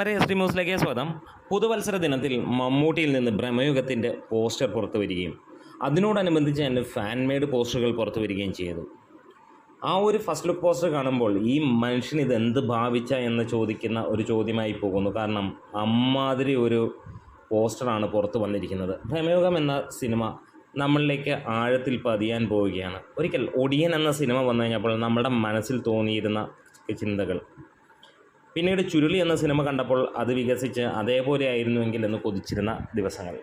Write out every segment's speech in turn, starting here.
വരെ SD ന്യൂസിലേക്ക് സ്വാഗതം. പുതുവത്സര ദിനത്തിൽ മമ്മൂട്ടിയിൽ നിന്ന് ബ്രഹ്മയുഗത്തിൻ്റെ പോസ്റ്റർ പുറത്തു വരികയും അതിനോടനുബന്ധിച്ച് തന്നെ ഫാൻ മെയ്ഡ് പോസ്റ്ററുകൾ പുറത്തു വരികയും ചെയ്തു. ആ ഒരു ഫസ്റ്റ് ലുക്ക് പോസ്റ്റർ കാണുമ്പോൾ ഈ മനുഷ്യൻ ഇതെന്ത് ഭാവിച്ച എന്ന് ചോദിക്കുന്ന ഒരു ചോദ്യമായി പോകുന്നു. കാരണം അമ്മാതിരി ഒരു പോസ്റ്ററാണ് പുറത്തു വന്നിരിക്കുന്നത്. ബ്രഹ്മയുഗം എന്ന സിനിമ നമ്മളിലേക്ക് ആഴത്തിൽ പതിയാൻ പോവുകയാണ്. ഒരിക്കൽ ഒടിയൻ എന്ന സിനിമ വന്നു കഴിഞ്ഞപ്പോൾ നമ്മുടെ മനസ്സിൽ തോന്നിയിരുന്ന ചിന്തകൾ, പിന്നീട് ചുരുളി എന്ന സിനിമ കണ്ടപ്പോൾ അത് വികസിച്ച് അതേപോലെ ആയിരുന്നുവെങ്കിൽ എന്ന് കൊതിച്ചിരുന്ന ദിവസങ്ങൾ.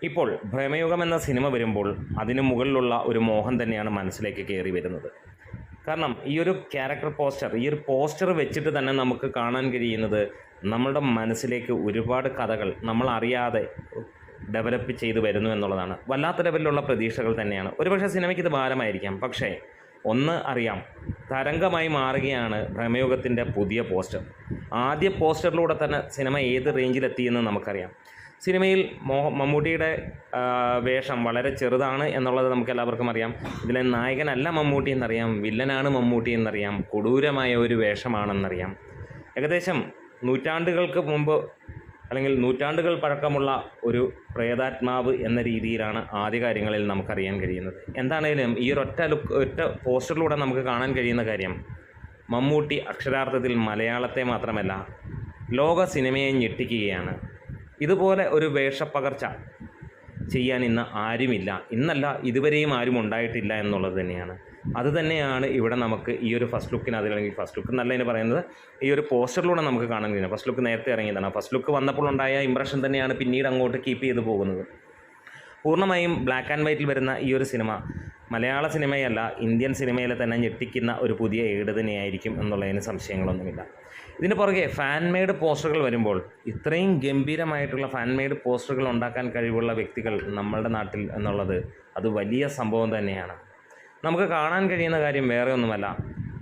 ഇപ്പോൾ ബ്രഹ്മയുഗം എന്ന സിനിമ വരുമ്പോൾ അതിന് മുകളിലുള്ള ഒരു മോഹം തന്നെയാണ് മനസ്സിലേക്ക് കയറി വരുന്നത്. കാരണം ഈ ഒരു ക്യാരക്ടർ പോസ്റ്റർ, ഈ ഒരു പോസ്റ്റർ വെച്ചിട്ട് തന്നെ നമുക്ക് കാണാൻ കഴിയുന്നത് നമ്മളുടെ മനസ്സിലേക്ക് ഒരുപാട് കഥകൾ നമ്മളറിയാതെ ഡെവലപ്പ് ചെയ്തു വരുന്നു എന്നുള്ളതാണ്. വല്ലാത്ത ലെവലിലുള്ള പ്രതീക്ഷകൾ തന്നെയാണ്. ഒരുപക്ഷെ സിനിമയ്ക്ക് ഇത് ഭാരമായിരിക്കാം, പക്ഷേ ഒന്ന് അറിയാം, തരംഗമായി മാറുകയാണ് ബ്രഹ്മയുഗത്തിൻ്റെ പുതിയ പോസ്റ്റർ. ആദ്യ പോസ്റ്ററിലൂടെ തന്നെ സിനിമ ഏത് റേഞ്ചിലെത്തിയെന്ന് നമുക്കറിയാം. സിനിമയിൽ മമ്മൂട്ടിയുടെ വേഷം വളരെ ചെറുതാണ് എന്നുള്ളത് നമുക്ക് എല്ലാവർക്കും അറിയാം. ഇതിലെ നായകനല്ല മമ്മൂട്ടി എന്നറിയാം, വില്ലനാണ് മമ്മൂട്ടി എന്നറിയാം, കൊടൂരമായ ഒരു വേഷമാണെന്നറിയാം. ഏകദേശം നൂറ്റാണ്ടുകൾക്ക് മുമ്പ് അല്ലെങ്കിൽ നൂറ്റാണ്ടുകൾ പഴക്കമുള്ള ഒരു പ്രേതാത്മാവ് എന്ന രീതിയിലാണ് ആദ്യ കാര്യങ്ങളിൽ നമുക്കറിയാൻ കഴിയുന്നത്. എന്താണേലും ഈ ഒറ്റ പോസ്റ്ററിലൂടെ നമുക്ക് കാണാൻ കഴിയുന്ന കാര്യം, മമ്മൂട്ടി അക്ഷരാർത്ഥത്തിൽ മലയാളത്തെ മാത്രമല്ല ലോക സിനിമയെ ഞെട്ടിക്കുകയാണ്. ഇതുപോലെ ഒരു വേഷപ്പകർച്ച ചെയ്യാൻ ഇന്ന് ആരുമില്ല, ഇന്നല്ല ഇതുവരെയും ആരും ഉണ്ടായിട്ടില്ല എന്നുള്ളത് തന്നെയാണ്. അതുതന്നെയാണ് ഇവിടെ നമുക്ക് ഈ ഒരു ഫസ്റ്റ് ലുക്കിന്, അല്ലെങ്കിൽ ഫസ്റ്റ് ലുക്ക് എന്നല്ല പറയുന്നത്, ഈ ഒരു പോസ്റ്ററിലൂടെ നമുക്ക് കാണാൻ കഴിയുന്നത്. ഫസ്റ്റ് ലുക്ക് നേരത്തെ ഇറങ്ങിയതാണ്. ഫസ്റ്റ് ലുക്ക് വന്നപ്പോൾ ഉണ്ടായ ഇംപ്രഷൻ തന്നെയാണ് പിന്നീട് അങ്ങോട്ട് കീപ്പ് ചെയ്ത് പോകുന്നത്. പൂർണ്ണമായും ബ്ലാക്ക് ആൻഡ് വൈറ്റിൽ വരുന്ന ഈ ഒരു സിനിമ മലയാള സിനിമയല്ല, ഇന്ത്യൻ സിനിമയിലെ തന്നെ ഞെട്ടിക്കുന്ന ഒരു പുതിയ ഏട് തന്നെയായിരിക്കും എന്നുള്ളതിന് സംശയങ്ങളൊന്നുമില്ല. ഇതിന് പുറകെ ഫാൻ മെയ്ഡ് പോസ്റ്ററുകൾ വരുമ്പോൾ, ഇത്രയും ഗംഭീരമായിട്ടുള്ള ഫാൻ മെയ്ഡ് പോസ്റ്ററുകൾ ഉണ്ടാക്കാൻ കഴിവുള്ള വ്യക്തികൾ നമ്മളുടെ നാട്ടിൽ എന്നുള്ളത് അത് വലിയ സംഭവം തന്നെയാണ്. നമുക്ക് കാണാൻ കഴിയുന്ന കാര്യം വേറെ ഒന്നുമല്ല,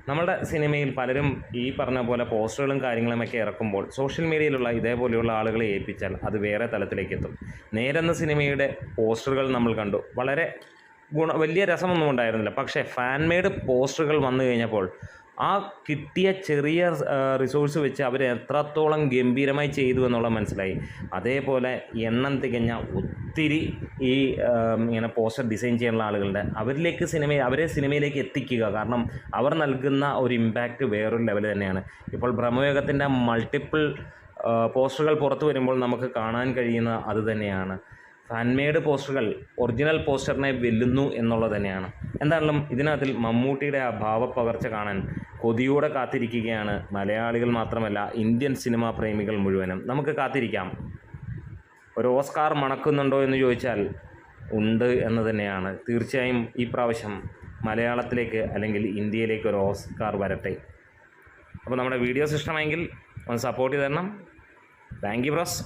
നമ്മുടെ സിനിമയിൽ പലരും ഈ പറഞ്ഞ പോലെ പോസ്റ്ററുകളും കാര്യങ്ങളുമൊക്കെ ഇറക്കുമ്പോൾ സോഷ്യൽ മീഡിയയിലുള്ള ഇതേപോലെയുള്ള ആളുകളെ ഏൽപ്പിച്ചാൽ അത് വേറെ തലത്തിലേക്ക് എത്തും. നേരെന്ന സിനിമയുടെ പോസ്റ്ററുകൾ നമ്മൾ കണ്ടു, വളരെ വലിയ രസമൊന്നും ഉണ്ടായിരുന്നില്ല. പക്ഷേ ഫാൻ മെയ്ഡ് പോസ്റ്ററുകൾ വന്നു കഴിഞ്ഞപ്പോൾ ആ കിട്ടിയ ചെറിയ റിസോഴ്സ് വെച്ച് അവർ എത്രത്തോളം ഗംഭീരമായി ചെയ്തു എന്നുള്ളത് മനസ്സിലായി. അതേപോലെ എണ്ണം തികഞ്ഞ ഒത്തിരി ഈ ഇങ്ങനെ പോസ്റ്റർ ഡിസൈൻ ചെയ്യാനുള്ള ആളുകളുടെ അവരെ സിനിമയിലേക്ക് എത്തിക്കുക. കാരണം അവർ നൽകുന്ന ഒരു ഇമ്പാക്റ്റ് വേറൊരു ലെവൽ തന്നെയാണ്. ഇപ്പോൾ ബ്രഹ്മയുഗത്തിൻ്റെ മൾട്ടിപ്പിൾ പോസ്റ്ററുകൾ പുറത്തു വരുമ്പോൾ നമുക്ക് കാണാൻ കഴിയുന്ന അത് തന്നെയാണ്. ഫാൻ മെയ്ഡ് പോസ്റ്ററുകൾ ഒറിജിനൽ പോസ്റ്ററിനെ വെല്ലുന്നു എന്നുള്ളത് തന്നെയാണ്. എന്തായാലും ഇതിനകത്തിൽ മമ്മൂട്ടിയുടെ ആ ഭാവപ്പകർച്ച കാണാൻ കൊതിയോടെ കാത്തിരിക്കുകയാണ് മലയാളികൾ മാത്രമല്ല, ഇന്ത്യൻ സിനിമാ പ്രേമികൾ മുഴുവനും. നമുക്ക് കാത്തിരിക്കാം. ഒരു ഓസ്കാർ മണക്കുന്നുണ്ടോ എന്ന് ചോദിച്ചാൽ ഉണ്ട് എന്ന് തന്നെയാണ്. തീർച്ചയായും ഈ പ്രാവശ്യം മലയാളത്തിലേക്ക് അല്ലെങ്കിൽ ഇന്ത്യയിലേക്ക് ഒരു ഓസ്കാർ വരട്ടെ. അപ്പോൾ നമ്മുടെ വീഡിയോസ് ഇഷ്ടമായെങ്കിൽ ഒന്ന് സപ്പോർട്ട് ചെയ്ത് തരണം. Thank you bros.